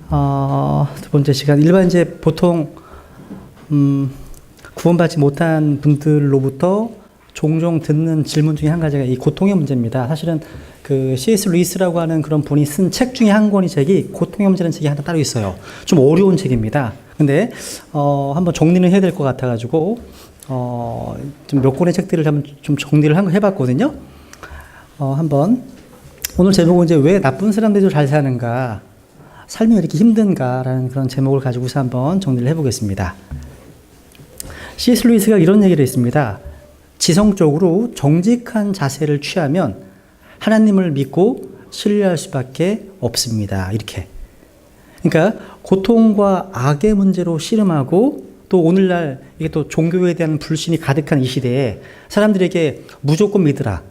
두 번째 시간 일반 이제 보통 구원받지 못한 분들로부터 종종 듣는 질문 중에 한 가지가 이 고통의 문제입니다. 사실은 그 C.S. 루이스라고 하는 그런 분이 쓴 책 중에 한 권이 책이 고통의 문제라는 책이 하나 따로 있어요. 좀 어려운 책입니다. 근데 한번 정리는 해야 될 것 같아가지고 좀 몇 권의 책들을 한번 좀 정리를 해봤거든요. 한번 오늘 제목은 이제 왜 나쁜 사람들도 잘 사는가, 삶이 왜 이렇게 힘든가라는 그런 제목을 가지고서 한번 정리를 해보겠습니다. C.S. 루이스가 이런 얘기를 했습니다. 지성적으로 정직한 자세를 취하면 하나님을 믿고 신뢰할 수밖에 없습니다. 이렇게. 그러니까 고통과 악의 문제로 씨름하고 또 오늘날 이게 또 종교에 대한 불신이 가득한 이 시대에 사람들에게 무조건 믿으라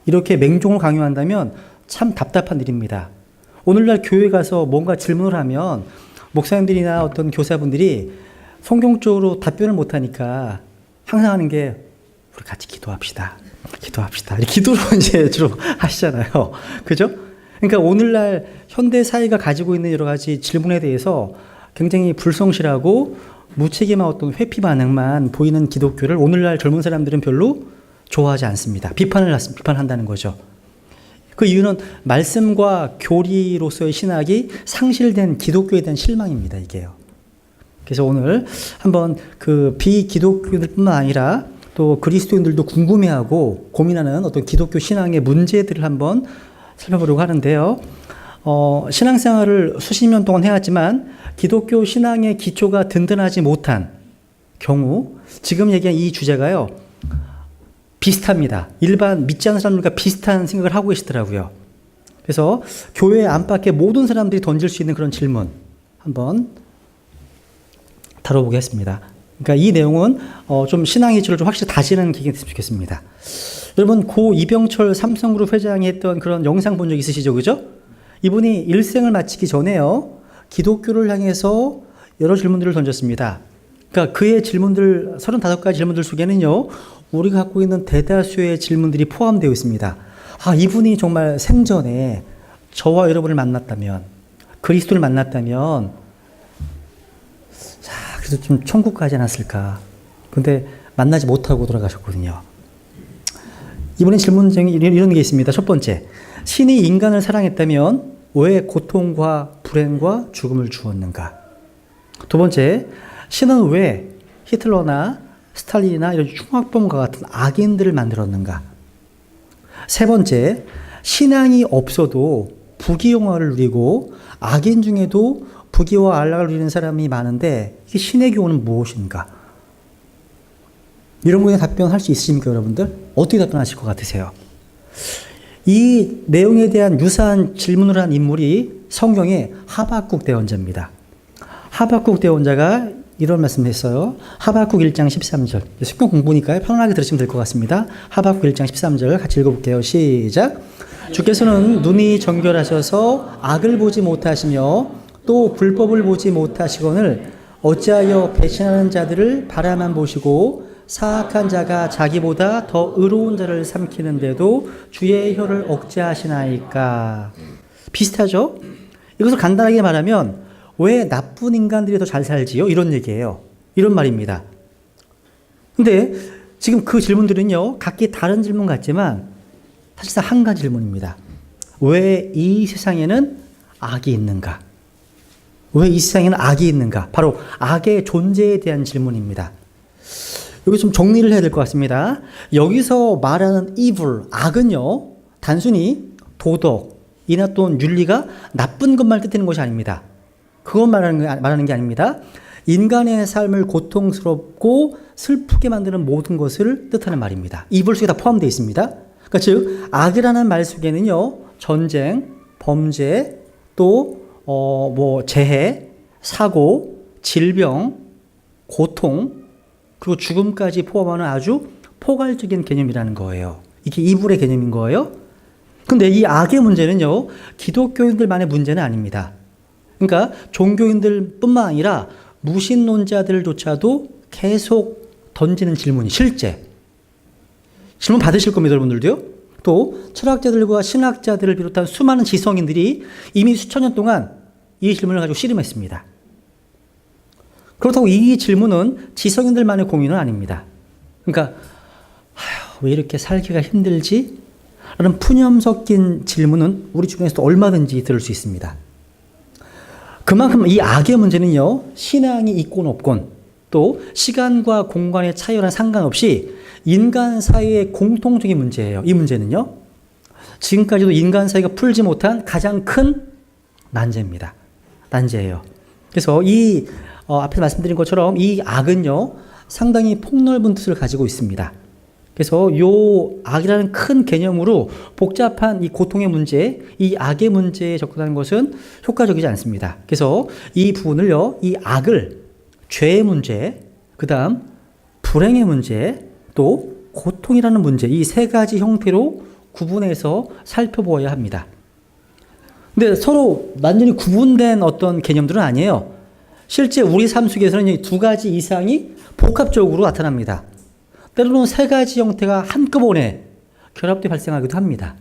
이렇게 맹종을 강요한다면 참 답답한 일입니다. 오늘날 교회 가서 뭔가 질문을 하면 목사님들이나 어떤 교사분들이 성경적으로 답변을 못하니까 항상 하는 게 우리 같이 기도합시다. 기도합시다. 기도로 이제 주로 하시잖아요. 그죠? 그러니까 오늘날 현대 사회가 가지고 있는 여러 가지 질문에 대해서 굉장히 불성실하고 무책임한 어떤 회피 반응만 보이는 기독교를 오늘날 젊은 사람들은 별로 좋아하지 않습니다. 비판한다는 거죠. 그 이유는 말씀과 교리로서의 신학이 상실된 기독교에 대한 실망입니다. 이게요. 그래서 오늘 한번 그 비기독교인들뿐만 아니라 또 그리스도인들도 궁금해하고 고민하는 어떤 기독교 신앙의 문제들을 한번 살펴보려고 하는데요. 신앙생활을 수십 년 동안 해왔지만 기독교 신앙의 기초가 든든하지 못한 경우 지금 얘기한 이 주제가요. 비슷합니다. 일반 믿지 않는 사람들과 비슷한 생각을 하고 계시더라고요. 그래서 교회 안팎의 모든 사람들이 던질 수 있는 그런 질문 한번 다뤄보겠습니다. 그러니까 이 내용은 좀 신앙 이치를 좀 확실히 다지는 계기가 됐으면 좋겠습니다. 여러분 고 이병철 삼성그룹 회장이 했던 그런 영상 본 적 있으시죠? 그죠? 이분이 일생을 마치기 전에요. 기독교를 향해서 여러 질문들을 던졌습니다. 그러니까 그의 질문들 35가지 질문들 속에는요. 우리가 갖고 있는 대다수의 질문들이 포함되어 있습니다. 이분이 정말 생전에 저와 여러분을 만났다면 그리스도를 만났다면 그래도 좀 천국 가지 않았을까. 근데 만나지 못하고 돌아가셨거든요. 이번에 질문 중에 이런 게 있습니다. 첫 번째, 신이 인간을 사랑했다면 왜 고통과 불행과 죽음을 주었는가? 두 번째, 신은 왜 히틀러나 스탈린이나 이런 흉악범과 같은 악인들을 만들었는가? 세 번째, 신앙이 없어도 부귀영화를 누리고 악인 중에도 부귀와 안락을 누리는 사람이 많은데 이게 신의 교훈은 무엇인가? 이런 거에 답변할 수 있으십니까, 여러분들? 어떻게 답변하실 것 같으세요? 이 내용에 대한 유사한 질문을 한 인물이 성경의 하박국 대언자입니다. 하박국 대언자가 이런 말씀을 했어요. 하박국 1장 13절. 성경 공부니까요. 편안하게 들으시면 될 것 같습니다. 하박국 1장 13절 같이 읽어볼게요. 시작. 주께서는 눈이 정결하셔서 악을 보지 못하시며 또 불법을 보지 못하시거늘 어찌하여 배신하는 자들을 바라만 보시고 사악한 자가 자기보다 더 의로운 자를 삼키는데도 주의 혀를 억제하시나이까. 비슷하죠? 이것을 간단하게 말하면 왜 나쁜 인간들이 더 잘 살지요? 이런 얘기예요. 이런 말입니다. 근데 지금 그 질문들은요. 각기 다른 질문 같지만 사실상 한 가지 질문입니다. 왜 이 세상에는 악이 있는가? 왜 이 세상에는 악이 있는가? 바로 악의 존재에 대한 질문입니다. 여기 좀 정리를 해야 될 것 같습니다. 여기서 말하는 evil, 악은요, 단순히 도덕이나 또는 윤리가 나쁜 것만 뜻하는 것이 아닙니다. 그것 말하는 게 아닙니다. 인간의 삶을 고통스럽고 슬프게 만드는 모든 것을 뜻하는 말입니다. evil 속에 다 포함되어 있습니다. 그러니까 즉, 악이라는 말 속에는요, 전쟁, 범죄, 또 재해, 사고, 질병, 고통, 그리고 죽음까지 포함하는 아주 포괄적인 개념이라는 거예요. 이게 이불의 개념인 거예요. 근데 이 악의 문제는요, 기독교인들만의 문제는 아닙니다. 그러니까 종교인들뿐만 아니라 무신론자들조차도 계속 던지는 질문이 실제 질문 받으실 겁니다, 여러분들도요. 또 철학자들과 신학자들을 비롯한 수많은 지성인들이 이미 수천 년 동안 이 질문을 가지고 씨름했습니다. 그렇다고 이 질문은 지성인들만의 공유는 아닙니다. 그러니까 왜 이렇게 살기가 힘들지? 라는 푸념 섞인 질문은 우리 주변에서도 얼마든지 들을 수 있습니다. 그만큼 이 악의 문제는요, 신앙이 있건 없건 또 시간과 공간의 차이와는 상관없이 인간 사이의 공통적인 문제예요. 이 문제는요, 지금까지도 인간 사이가 풀지 못한 가장 큰 난제입니다. 난제예요. 그래서 이 앞에서 말씀드린 것처럼 이 악은요, 상당히 폭넓은 뜻을 가지고 있습니다. 그래서 이 악이라는 큰 개념으로 복잡한 이 고통의 문제, 이 악의 문제에 접근하는 것은 효과적이지 않습니다. 그래서 이 부분을요, 이 악을 죄의 문제, 그 다음 불행의 문제, 또 고통이라는 문제, 이 세 가지 형태로 구분해서 살펴보아야 합니다. 근데 서로 완전히 구분된 어떤 개념들은 아니에요. 실제 우리 삶 속에서는 이 두 가지 이상이 복합적으로 나타납니다. 때로는 세 가지 형태가 한꺼번에 결합돼 발생하기도 합니다.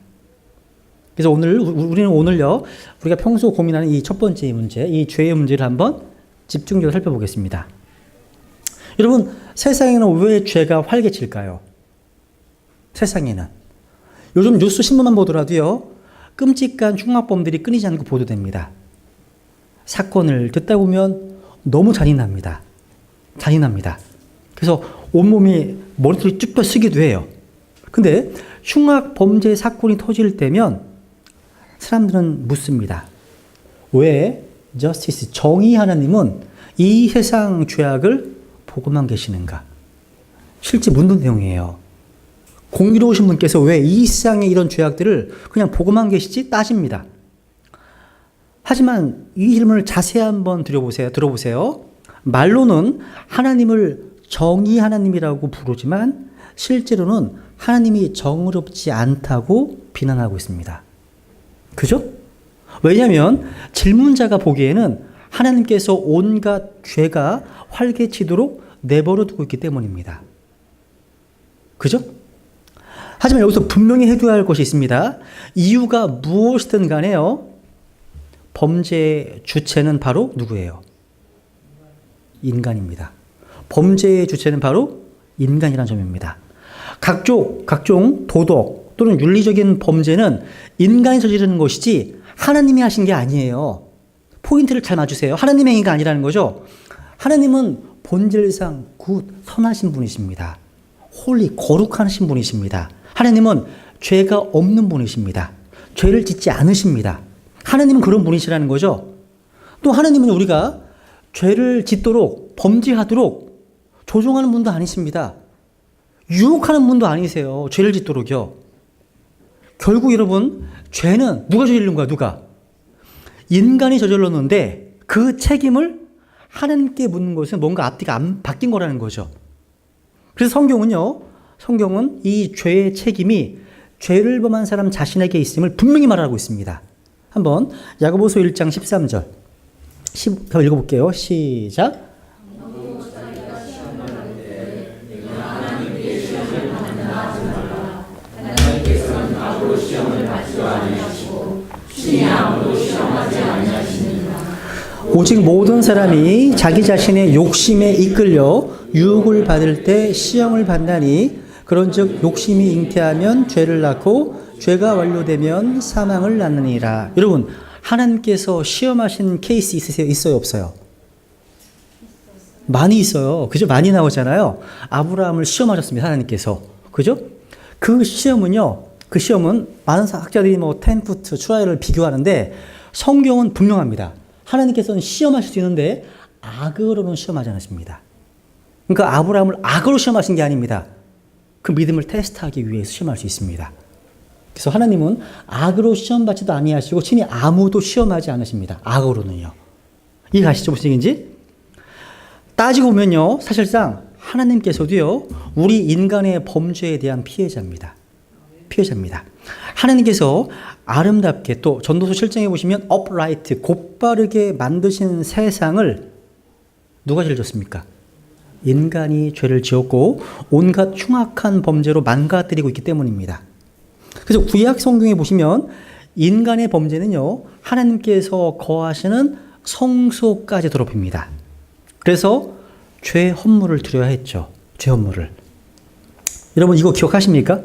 그래서 우리는 오늘요, 우리가 평소 고민하는 이 첫 번째 문제, 이 죄의 문제를 한번 집중적으로 살펴보겠습니다. 여러분, 세상에는 왜 죄가 활개칠까요? 세상에는. 요즘 뉴스 신문만 보더라도요, 끔찍한 흉악범들이 끊이지 않고 보도됩니다. 사건을 듣다 보면 너무 잔인합니다. 잔인합니다. 그래서 온몸이 머리털이 쭉 쓰기도 해요. 근데 흉악 범죄 사건이 터질 때면 사람들은 묻습니다. 왜 저스티스, 정의 하나님은 이 세상 죄악을 보고만 계시는가? 실제 묻는 내용이에요. 공의로우신 분께서 왜 이 세상의 이런 죄악들을 그냥 보고만 계시지? 따집니다. 하지만 이 질문을 자세히 한번 들어보세요. 말로는 하나님을 정의 하나님이라고 부르지만 실제로는 하나님이 정의롭지 않다고 비난하고 있습니다. 그죠? 왜냐하면 질문자가 보기에는 하나님께서 온갖 죄가 활개치도록 내버려 두고 있기 때문입니다. 그죠? 하지만 여기서 분명히 해둬야 할 것이 있습니다. 이유가 무엇이든 간에요, 범죄의 주체는 바로 누구예요? 인간입니다. 범죄의 주체는 바로 인간이라는 점입니다. 각종 도덕 또는 윤리적인 범죄는 인간이 저지르는 것이지 하나님이 하신 게 아니에요. 포인트를 잘 맞추세요. 하나님의 행위가 아니라는 거죠. 하나님은 본질상 선하신 분이십니다. 거룩하신 분이십니다. 하나님은 죄가 없는 분이십니다. 죄를 짓지 않으십니다. 하나님은 그런 분이시라는 거죠. 또 하나님은 우리가 죄를 짓도록, 범죄하도록 조종하는 분도 아니십니다. 유혹하는 분도 아니세요. 죄를 짓도록요. 결국 여러분, 죄는 누가 저지른 거야? 누가? 인간이 저질렀는데 그 책임을 하나님께 묻는 것은 뭔가 앞뒤가 안 바뀐 거라는 거죠. 그래서 성경은 이 죄의 책임이 죄를 범한 사람 자신에게 있음을 분명히 말하고 있습니다. 한번 야고보서 1장 13절 읽어볼게요. 시작. 오직 모든 사람이 자기 자신의 욕심에 이끌려 유혹을 받을 때 시험을 받나니 그런즉 욕심이 잉태하면 죄를 낳고 죄가 완료되면 사망을 낳느니라. 여러분, 하나님께서 시험하신 케이스 있어요, 없어요? 많이 있어요. 그죠? 많이 나오잖아요. 아브라함을 시험하셨습니다, 하나님께서. 그죠? 그 시험은 많은 학자들이 10푸트 트라이얼을 비교하는데 성경은 분명합니다. 하나님께서는 시험하실 수 있는데 악으로는 시험하지 않으십니다. 그러니까 아브라함을 악으로 시험하신 게 아닙니다. 그 믿음을 테스트하기 위해서 시험할 수 있습니다. 그래서 하나님은 악으로 시험받지도 아니하시고 친히 아무도 시험하지 않으십니다. 악으로는요. 이해가시죠? 무슨 얘기인지? 따지고 보면요, 사실상 하나님께서도요, 우리 인간의 범죄에 대한 피해자입니다. 하나님께서 아름답게, 또 전도서 7장에 보시면 upright, 곧바르게 만드신 세상을 누가 지어줬습니까? 인간이 죄를 지었고 온갖 흉악한 범죄로 망가뜨리고 있기 때문입니다. 그래서 구약 성경에 보시면 인간의 범죄는요, 하나님께서 거하시는 성소까지 더럽힙니다. 그래서 죄 헌물을 드려야 했죠. 죄 헌물을. 여러분 이거 기억하십니까?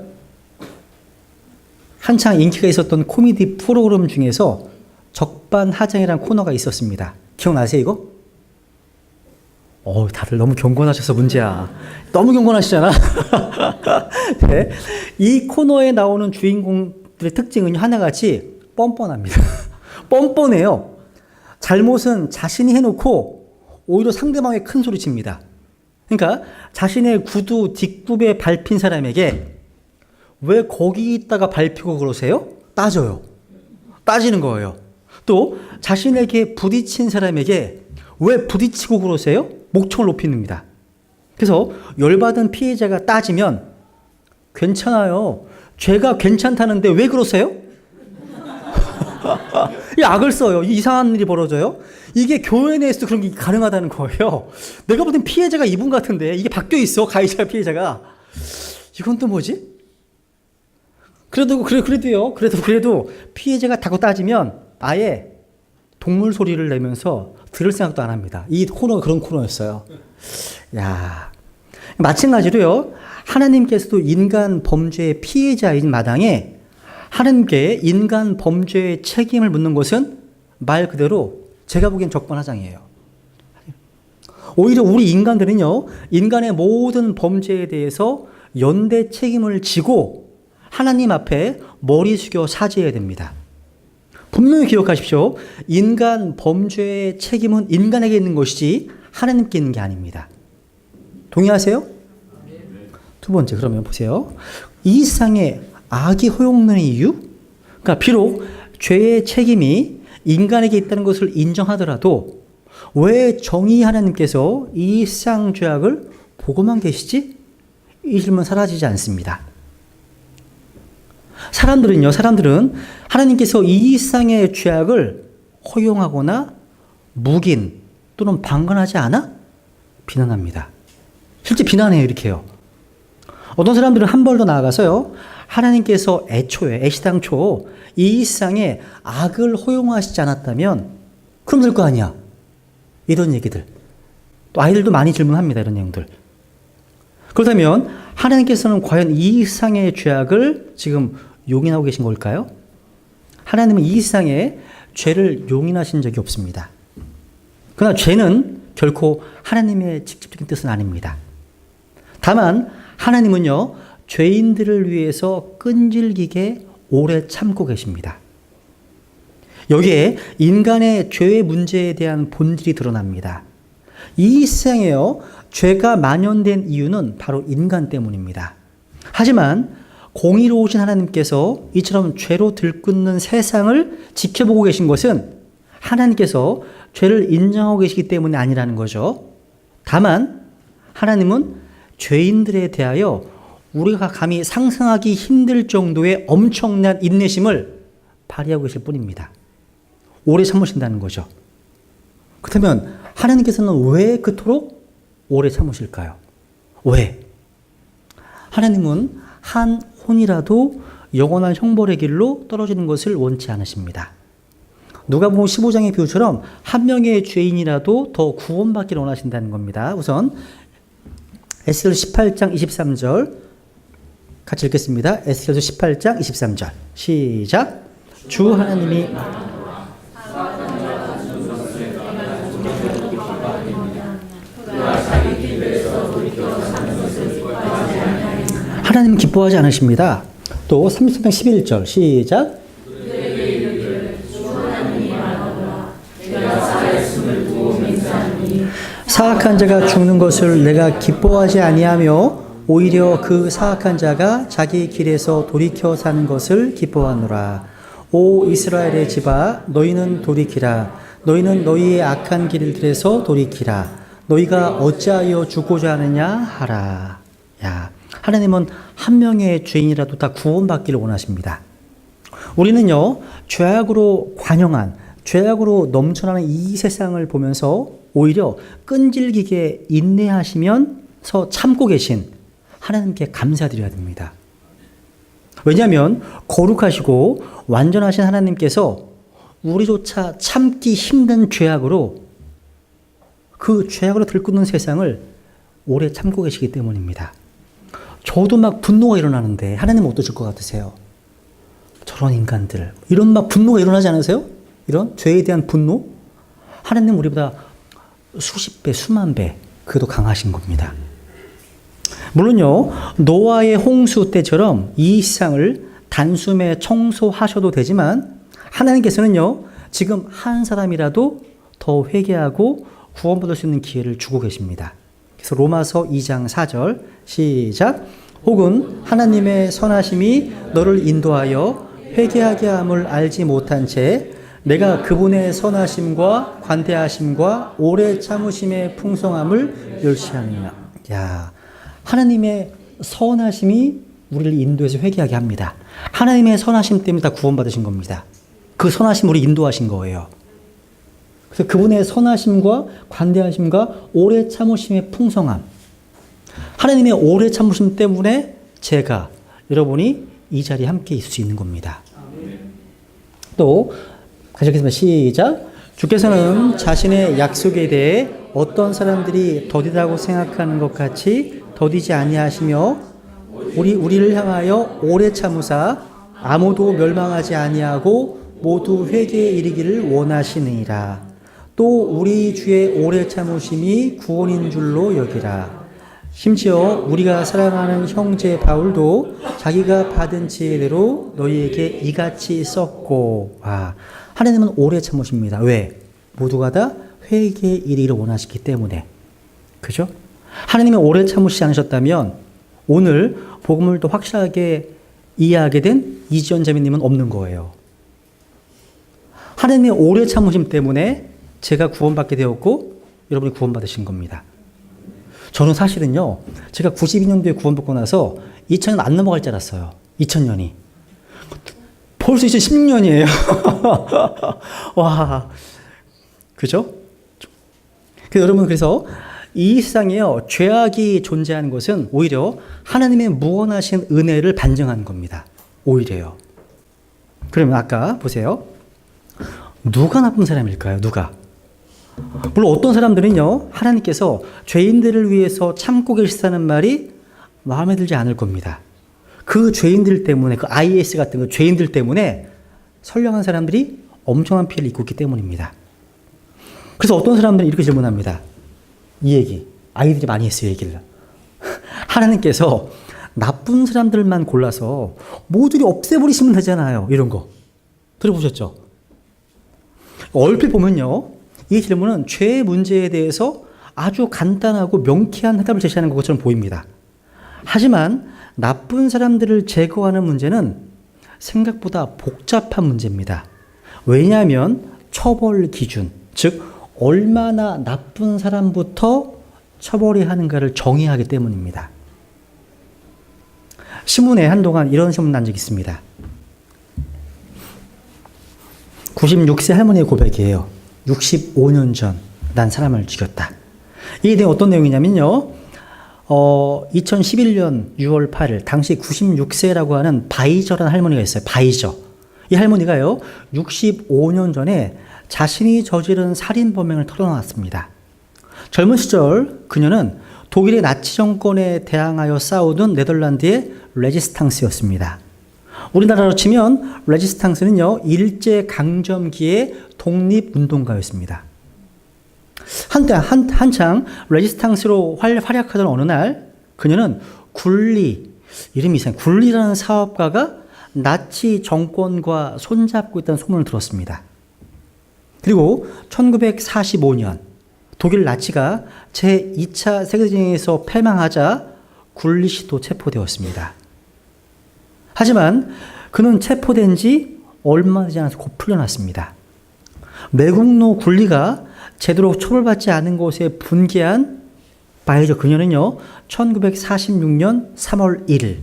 한창 인기가 있었던 코미디 프로그램 중에서 적반하장이라는 코너가 있었습니다. 기억나세요 이거? 다들 너무 경건하셔서 문제야. 너무 경건하시잖아. 네. 이 코너에 나오는 주인공들의 특징은 하나같이 뻔뻔합니다. 뻔뻔해요. 잘못은 자신이 해놓고 오히려 상대방에 큰 소리 칩니다. 그러니까 자신의 구두 뒷굽에 밟힌 사람에게 왜 거기 있다가 밟히고 그러세요? 따져요. 따지는 거예요. 또 자신에게 부딪힌 사람에게 왜 부딪히고 그러세요? 목청을 높이는입니다. 그래서 열받은 피해자가 따지면 괜찮아요. 죄가 괜찮다는데 왜 그러세요? 이 악을 써요. 이상한 일이 벌어져요. 이게 교회 내에서도 그런 게 가능하다는 거예요. 내가 볼 땐 피해자가 이분 같은데 이게 바뀌어 있어. 가해자 피해자가. 이건 또 뭐지? 그래도 피해자가 다고 따지면 아예 동물 소리를 내면서 들을 생각도 안 합니다. 이 코너가 그런 코너였어요. 야, 마찬가지로요. 하나님께서도 인간 범죄의 피해자인 마당에 하나님께 인간 범죄의 책임을 묻는 것은 말 그대로 제가 보기엔 적반하장이에요. 오히려 우리 인간들은요, 인간의 모든 범죄에 대해서 연대 책임을 지고 하나님 앞에 머리 숙여 사죄해야 됩니다. 분명히 기억하십시오. 인간 범죄의 책임은 인간에게 있는 것이지 하나님께 있는 게 아닙니다. 동의하세요? 두 번째, 그러면 보세요. 이 세상에 악이 허용되는 이유? 그러니까 비록 죄의 책임이 인간에게 있다는 것을 인정하더라도 왜 정의 하나님께서 이 세상 죄악을 보고만 계시지? 이 질문 사라지지 않습니다. 사람들은 하나님께서 이 세상의 죄악을 허용하거나 묵인 또는 방관하지 않아? 비난합니다. 실제 비난해요. 이렇게 해요. 어떤 사람들은 한 발 더 나아가서요. 하나님께서 애시당초 이 세상에 악을 허용하시지 않았다면 그럼 될 거 아니야. 이런 얘기들. 또 아이들도 많이 질문합니다. 이런 내용들. 그렇다면 하나님께서는 과연 이 세상의 죄악을 지금 용인하고 계신 걸까요? 하나님은 이 세상에 죄를 용인하신 적이 없습니다. 그러나 죄는 결코 하나님의 직접적인 뜻은 아닙니다. 다만 하나님은요, 죄인들을 위해서 끈질기게 오래 참고 계십니다. 여기에 인간의 죄의 문제에 대한 본질이 드러납니다. 이 세상에요, 죄가 만연된 이유는 바로 인간 때문입니다. 하지만 공의로우신 하나님께서 이처럼 죄로 들끓는 세상을 지켜보고 계신 것은 하나님께서 죄를 인정하고 계시기 때문이 아니라는 거죠. 다만 하나님은 죄인들에 대하여 우리가 감히 상상하기 힘들 정도의 엄청난 인내심을 발휘하고 계실 뿐입니다. 오래 참으신다는 거죠. 그렇다면 하나님께서는 왜 그토록 오래 참으실까요? 왜? 하나님은 한 혼이라도 영원한 형벌의 길로 떨어지는 것을 원치 않으십니다. 누가복음 15장의 비유처럼 한 명의 죄인이라도 더 구원받기를 원하신다는 겁니다. 우선 에스겔 18장 23절 같이 읽겠습니다. 에스겔 18장 23절 시작. 주 하나님이 하나님은 기뻐하지 않으십니다. 또 33장 11절 시작. 사악한 자가 죽는 것을 내가 기뻐하지 아니하며 오히려 그 사악한 자가 자기 길에서 돌이켜 사는 것을 기뻐하노라. 오 이스라엘의 집아, 너희는 돌이키라. 너희는 너희의 악한 길들에서 돌이키라. 너희가 어찌하여 죽고자 하느냐 하라. 야, 하나님은 한 명의 죄인이라도 다 구원받기를 원하십니다. 우리는요, 죄악으로 관영한, 죄악으로 넘쳐나는 이 세상을 보면서 오히려 끈질기게 인내하시면서 참고 계신 하나님께 감사드려야 됩니다. 왜냐하면 거룩하시고 완전하신 하나님께서 우리조차 참기 힘든 죄악으로 그 죄악으로 들끓는 세상을 오래 참고 계시기 때문입니다. 저도 막 분노가 일어나는데 하나님은 어떠실 것 같으세요? 저런 인간들, 이런 막 분노가 일어나지 않으세요? 이런 죄에 대한 분노? 하나님은 우리보다 수십 배, 수만 배 그도 강하신 겁니다. 물론요, 노아의 홍수 때처럼 이 세상을 단숨에 청소하셔도 되지만 하나님께서는요, 지금 한 사람이라도 더 회개하고 구원받을 수 있는 기회를 주고 계십니다. 그래서 로마서 2장 4절 시작. 혹은 하나님의 선하심이 너를 인도하여 회개하게 함을 알지 못한 채 내가 그분의 선하심과 관대하심과 오래 참으심의 풍성함을 멸시하느냐. 야, 하나님의 선하심이 우리를 인도해서 회개하게 합니다. 하나님의 선하심 때문에 다 구원받으신 겁니다. 그 선하심 우리 인도하신 거예요. 그래서 그분의 선하심과 관대하심과 오래 참으심의 풍성함. 하나님의 오래 참으심 때문에 제가, 여러분이 이 자리에 함께 있을 수 있는 겁니다. 또 가시겠습니다. 시작. 주께서는 자신의 약속에 대해 어떤 사람들이 더디다고 생각하는 것 같이 더디지 아니하시며 우리를 향하여 오래 참으사 아무도 멸망하지 아니하고 모두 회개에 이르기를 원하시느니라. 또 우리 주의 오래 참으심이 구원인 줄로 여기라. 심지어 우리가 사랑하는 형제 바울도 자기가 받은 지혜대로 너희에게 이같이 썼고. 하나님은 오래 참으십니다. 왜? 모두가 다 회개에 이르기를 원하시기 때문에. 그죠? 하나님이 오래 참으시지 않으셨다면 오늘 복음을 더 확실하게 이해하게 된 이지연 자매님은 없는 거예요. 하나님의 오래 참으심 때문에 제가 구원받게 되었고 여러분이 구원받으신 겁니다. 저는 사실은요, 제가 92년도에 구원받고 나서 2000년 안 넘어갈 줄 알았어요. 2000년이. 벌써 이제 16년이에요. 와, 그죠? 여러분, 그래서 이 세상에요, 죄악이 존재하는 것은 오히려 하나님의 무한하신 은혜를 반증하는 겁니다. 오히려요. 그러면 아까 보세요. 누가 나쁜 사람일까요? 누가? 물론 어떤 사람들은요, 하나님께서 죄인들을 위해서 참고 계시다는 말이 마음에 들지 않을 겁니다. 그 죄인들 때문에, 그 IS 같은 그 죄인들 때문에 선량한 사람들이 엄청난 피해를 입고 있기 때문입니다. 그래서 어떤 사람들은 이렇게 질문합니다. 이 얘기, 아이들이 많이 했어요, 얘기를. 하나님께서 나쁜 사람들만 골라서 모두를 없애버리시면 되잖아요. 이런 거. 들어보셨죠? 얼핏 보면요, 이 질문은 죄의 문제에 대해서 아주 간단하고 명쾌한 해답을 제시하는 것처럼 보입니다. 하지만 나쁜 사람들을 제거하는 문제는 생각보다 복잡한 문제입니다. 왜냐하면 처벌 기준, 즉 얼마나 나쁜 사람부터 처벌해야 하는가를 정해야 하기 때문입니다. 신문에 한동안 이런 신문 난 적이 있습니다. 96세 할머니의 고백이에요. 65년 전 난 사람을 죽였다. 이게 어떤 내용이냐면요. 2011년 6월 8일 당시 96세라고 하는 바이저라는 할머니가 있어요. 바이저. 이 할머니가요. 65년 전에 자신이 저지른 살인범행을 털어놨습니다. 젊은 시절 그녀는 독일의 나치 정권에 대항하여 싸우던 네덜란드의 레지스탕스였습니다. 우리나라로 치면 레지스탕스는요, 일제강점기의 독립운동가였습니다. 한창 레지스탕스로 활약하던 어느 날 그녀는 이름이 이상해. 굴리라는 사업가가 나치 정권과 손잡고 있다는 소문을 들었습니다. 그리고 1945년 독일 나치가 제2차 세계대전에서 패망하자 굴리 씨도 체포되었습니다. 하지만 그는 체포된 지 얼마 되지 않아서 곧 풀려났습니다. 매국노 굴리가 제대로 처벌받지 않은 곳에 분개한 바이저 그녀는요, 1946년 3월 1일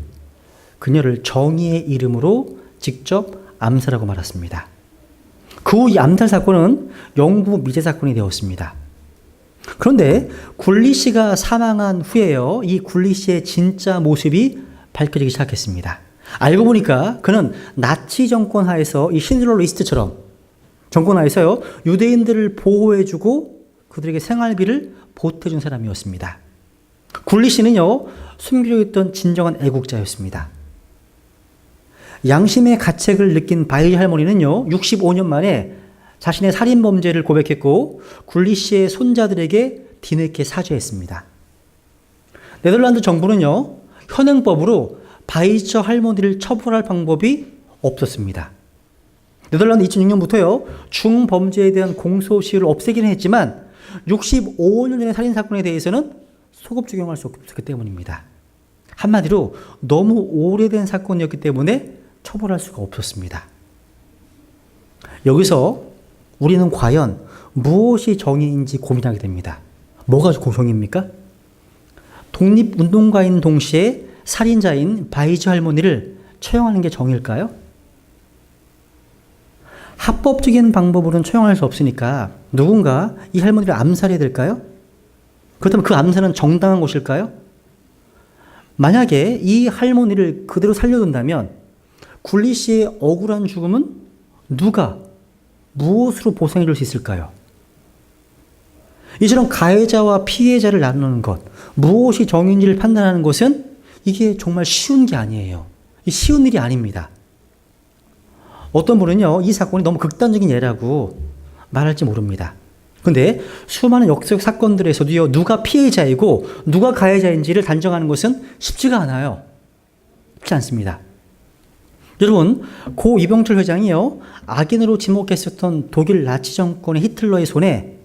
그녀를 정의의 이름으로 직접 암살하고 말았습니다. 그 후 이 암살 사건은 영구 미제 사건이 되었습니다. 그런데 굴리 씨가 사망한 후에요, 이 굴리 씨의 진짜 모습이 밝혀지기 시작했습니다. 알고 보니까 그는 나치 정권 하에서 이 신들러 리스트처럼 정권 하에서요, 유대인들을 보호해주고 그들에게 생활비를 보태준 사람이었습니다. 굴리 씨는요, 숨기고 있던 진정한 애국자였습니다. 양심의 가책을 느낀 바이지 할머니는요, 65년 만에 자신의 살인 범죄를 고백했고 굴리 씨의 손자들에게 뒤늦게 사죄했습니다. 네덜란드 정부는요, 현행법으로 바이처 할머니를 처벌할 방법이 없었습니다. 네덜란드 2006년부터요, 중범죄에 대한 공소시효를 없애기는 했지만 65년 전의 살인사건에 대해서는 소급 적용할 수 없었기 때문입니다. 한마디로 너무 오래된 사건이었기 때문에 처벌할 수가 없었습니다. 여기서 우리는 과연 무엇이 정의인지 고민하게 됩니다. 뭐가 정의입니까? 독립운동가인 동시에 살인자인 바이지 할머니를 처형하는 게 정의일까요? 합법적인 방법으로는 처형할 수 없으니까 누군가 이 할머니를 암살해야 될까요? 그렇다면 그 암살은 정당한 것일까요? 만약에 이 할머니를 그대로 살려둔다면 굴리 씨의 억울한 죽음은 누가, 무엇으로 보상해 줄 수 있을까요? 이처럼 가해자와 피해자를 나누는 것, 무엇이 정의인지를 판단하는 것은 이게 정말 쉬운 게 아니에요. 쉬운 일이 아닙니다. 어떤 분은요, 이 사건이 너무 극단적인 예라고 말할지 모릅니다. 근데 수많은 역사적 사건들에서도요, 누가 피해자이고 누가 가해자인지를 단정하는 것은 쉽지가 않아요. 쉽지 않습니다. 여러분, 고 이병철 회장이요, 악인으로 지목했었던 독일 나치 정권의 히틀러의 손에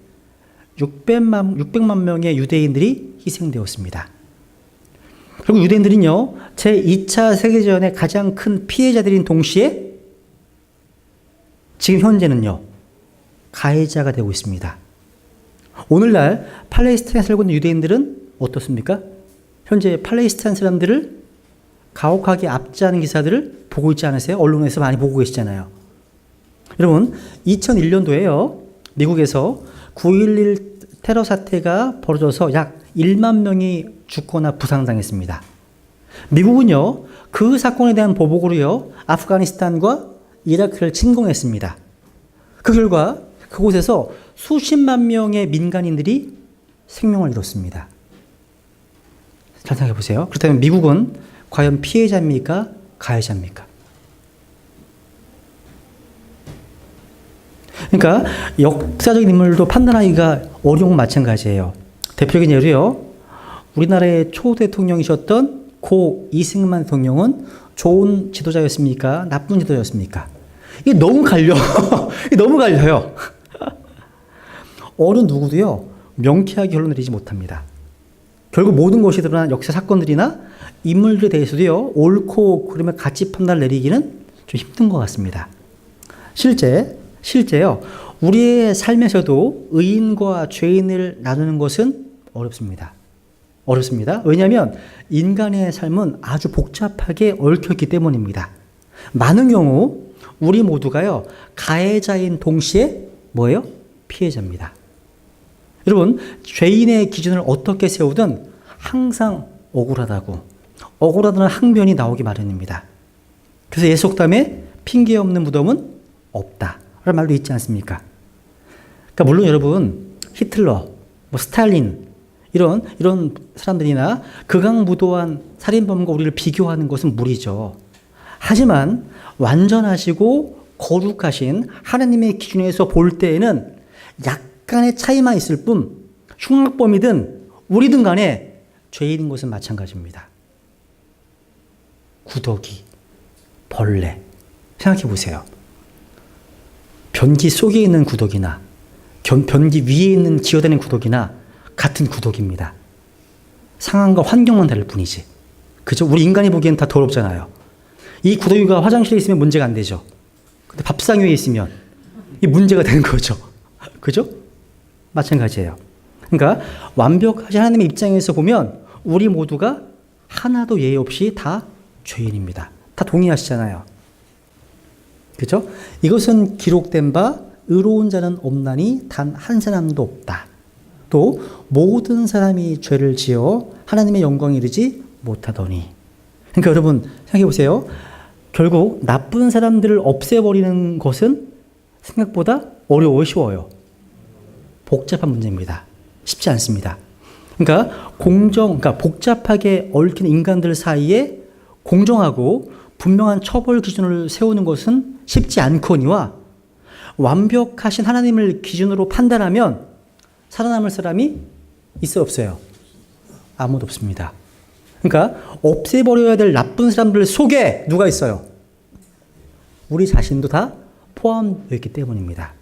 600만 명의 유대인들이 희생되었습니다. 결국 유대인들은요, 제2차 세계대전의 가장 큰 피해자들인 동시에 지금 현재는요, 가해자가 되고 있습니다. 오늘날 팔레스타인에 살고 있는 유대인들은 어떻습니까? 현재 팔레스타인 사람들을 가혹하게 압제하는 기사들을 보고 있지 않으세요? 언론에서 많이 보고 계시잖아요. 여러분, 2001년도에요, 미국에서 9.11 테러 사태가 벌어져서 약 1만 명이 죽거나 부상당했습니다. 미국은요, 그 사건에 대한 보복으로요, 아프가니스탄과 이라크를 침공했습니다. 그 결과 그곳에서 수십만 명의 민간인들이 생명을 잃었습니다. 잘 생각해 보세요. 그렇다면 미국은 과연 피해자입니까? 가해자입니까? 그러니까 역사적인 인물도 판단하기가 어려운 건 마찬가지예요. 대표적인 예로요, 우리나라의 초 대통령이셨던 고 이승만 대통령은 좋은 지도자였습니까? 나쁜 지도자였습니까? 이게 너무 갈려. 이게 너무 갈려요. 어느 누구도요, 명쾌하게 결론 내리지 못합니다. 결국 모든 것이 드러난 역사 사건들이나 인물들에 대해서도요, 옳고 그름을 같이 판단을 내리기는 좀 힘든 것 같습니다. 실제요, 우리의 삶에서도 의인과 죄인을 나누는 것은 어렵습니다. 왜냐하면 인간의 삶은 아주 복잡하게 얽혀있기 때문입니다. 많은 경우 우리 모두가요, 가해자인 동시에 뭐예요? 피해자입니다. 여러분, 죄인의 기준을 어떻게 세우든 항상 억울하다는 항변이 나오기 마련입니다. 그래서 예속담에 핑계 없는 무덤은 없다 라는 말도 있지 않습니까? 그러니까 물론 여러분, 히틀러, 스탈린 이런 사람들이나 극악무도한 살인범과 우리를 비교하는 것은 무리죠. 하지만 완전하시고 거룩하신 하나님의 기준에서 볼 때에는 약간의 차이만 있을 뿐 흉악범이든 우리든 간에 죄인인 것은 마찬가지입니다. 구더기, 벌레, 생각해 보세요. 변기 속에 있는 구더기나 변기 위에 있는 기어다니는 구더기나 같은 구더기입니다. 상황과 환경만 다를 뿐이지. 그죠? 우리 인간이 보기엔 다 더럽잖아요. 이 구더기가 화장실에 있으면 문제가 안 되죠. 근데 밥상 위에 있으면 이 문제가 되는 거죠. 그죠? 마찬가지예요. 그러니까 완벽하신 하나님의 입장에서 보면 우리 모두가 하나도 예의 없이 다 죄인입니다. 다 동의하시잖아요. 그죠? 이것은 기록된 바 의로운 자는 없나니 단 한 사람도 없다. 또 모든 사람이 죄를 지어 하나님의 영광에 이르지 못하더니. 그러니까 여러분 생각해 보세요. 결국 나쁜 사람들을 없애버리는 것은 생각보다 어려워요, 쉬워요? 복잡한 문제입니다. 쉽지 않습니다. 그러니까 그러니까 복잡하게 얽힌 인간들 사이에 공정하고 분명한 처벌 기준을 세우는 것은 쉽지 않거니와 완벽하신 하나님을 기준으로 판단하면 살아남을 사람이 있어요, 없어요? 아무도 없습니다. 그러니까 없애버려야 될 나쁜 사람들 속에 누가 있어요? 우리 자신도 다 포함되어 있기 때문입니다.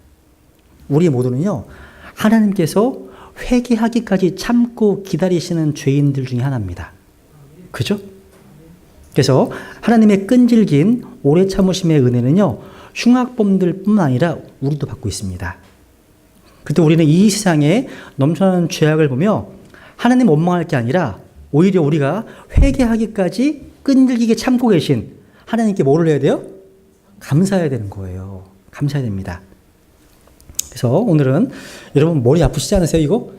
우리 모두는요, 하나님께서 회개하기까지 참고 기다리시는 죄인들 중에 하나입니다. 그죠? 그래서 하나님의 끈질긴 오래 참으심의 은혜는요, 흉악범들뿐만 아니라 우리도 받고 있습니다. 그때 우리는 이 세상에 넘쳐나는 죄악을 보며 하나님 원망할 게 아니라 오히려 우리가 회개하기까지 끈질기게 참고 계신 하나님께 뭐를 해야 돼요? 감사해야 되는 거예요. 감사해야 됩니다. 그래서 오늘은 여러분 머리 아프시지 않으세요, 이거?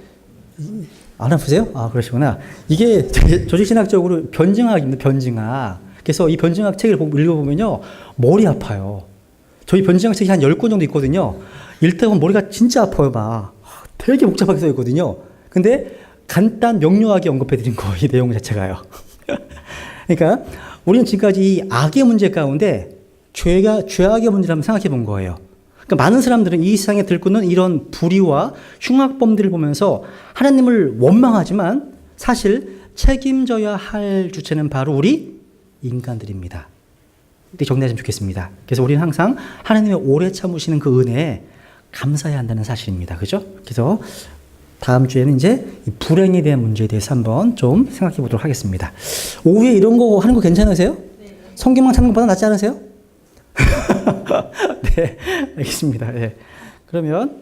안 아프세요? 아, 그러시구나. 이게 조직신학적으로 변증학입니다, 변증학. 그래서 이 변증학 책을 읽어보면요, 머리 아파요. 저희 변증학 책이 한 10권 정도 있거든요. 읽다 보면 머리가 진짜 아파요, 막. 되게 복잡하게 써 있거든요. 근데 간단 명료하게 언급해 드린 거예요, 이 내용 자체가요. 그러니까 우리는 지금까지 이 악의 문제 가운데 죄악의 문제를 한번 생각해 본 거예요. 그러니까 많은 사람들은 이 세상에 들고는 이런 불의와 흉악범들을 보면서 하나님을 원망하지만 사실 책임져야 할 주체는 바로 우리 인간들입니다. 이렇게 정리하시면 좋겠습니다. 그래서 우리는 항상 하나님의 오래 참으시는 그 은혜에 감사해야 한다는 사실입니다. 그죠? 그래서 다음 주에는 이제 불행에 대한 문제에 대해서 한번 좀 생각해 보도록 하겠습니다. 오후에 이런 거 하는 거 괜찮으세요? 네. 성경만 찾는 것보다 낫지 않으세요? 네, 알겠습니다. 네. 그러면